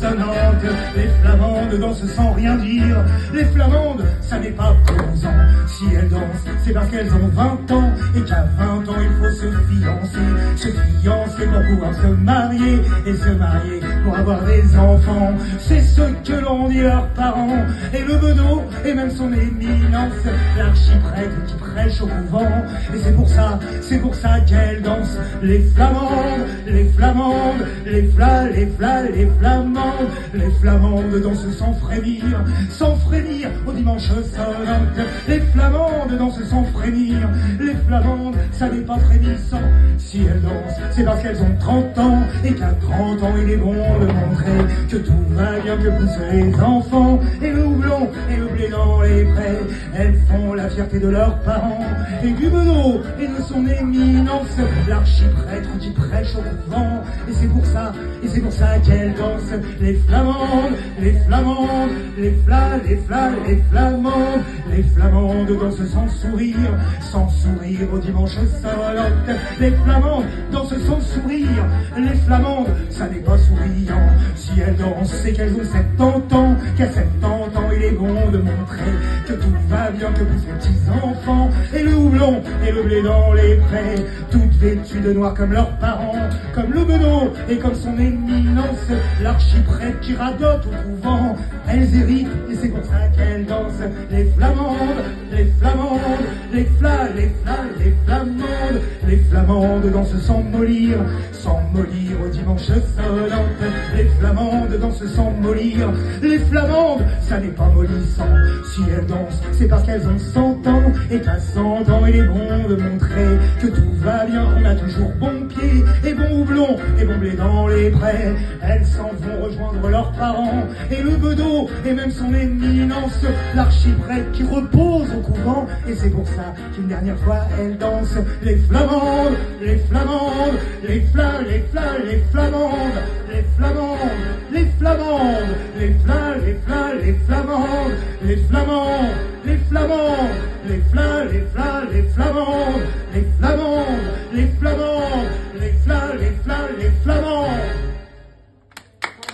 sonnantes. Les flamandes dansent sans rien dire. Les flamandes, ça n'est pas plaisant. Si elles dansent, c'est parce qu'elles ont 20 ans et qu'à 20 ans il faut se fiancer. Se fiancer pour pouvoir se marier et se marier pour avoir des enfants. C'est ce que l'on dit leurs parents. Et le bedeau et même son éminence, l'archiprêtre qui prêche au couvent. Et c'est pour ça qu'elles dansent. Les flamandes, les flamandes, les flamandes. Les flamandes dansent sans frémir au dimanche sonnante. Les flamandes dansent sans frémir. Les flamandes, ça n'est pas frémissant. Si elles dansent, c'est parce qu'elles ont 30 ans et qu'à 30 ans il est bon de montrer que tout va bien, que poussent les enfants. Et le houblon et le blé dans les prés, elles font la fierté de leurs parents. Et du bedeau et de son éminence, l'archiprêtre qui prêche au couvent. Et c'est pour ça qu'elles dansent. Les flamandes, les flamandes, les flamandes. Les flamandes dansent sans sourire au dimanche sonnante. Les flamandes dansent sans sourire. Les flamandes, ça n'est pas souriant. Si elles dansent, c'est qu'elles ont 70 ans. Qu'à 70 ans, il est bon de montrer que tout va bien, que poussent les petits enfants. Et le houblon et le blé dans les prés, toutes vêtues de noir comme leurs parents. Comme le bedeau et comme son éminence, l'archiprêtre qui radote au couvent. Elles héritent et c'est pour ça qu'elles dansent. Les flamandes, les flamandes, les flamandes. Les flamandes dansent sans mollir au dimanche sonnante. Les flamandes dansent sans mollir. Les flamandes, ça n'est pas mollissant. Si elles dansent, c'est parce qu'elles ont 100 ans et qu'à 100 ans il est bon de montrer que tout va bien, qu'on a toujours bon pied et bon houblon et bon blé dans les prés. Elles s'en vont rejoindre leurs parents et le bedeau et même son éminence, l'archiprêtre qui repose au couvent. Et c'est pour ça qu'une dernière fois elles dansent. Les flamandes, les flamandes, les flamandes, les flamandes, les flamandes, les flamandes, les flamandes, les flamandes, les flamandes, les flamandes, les flamandes, les flamandes, les flamandes, les flamandes, les flamandes.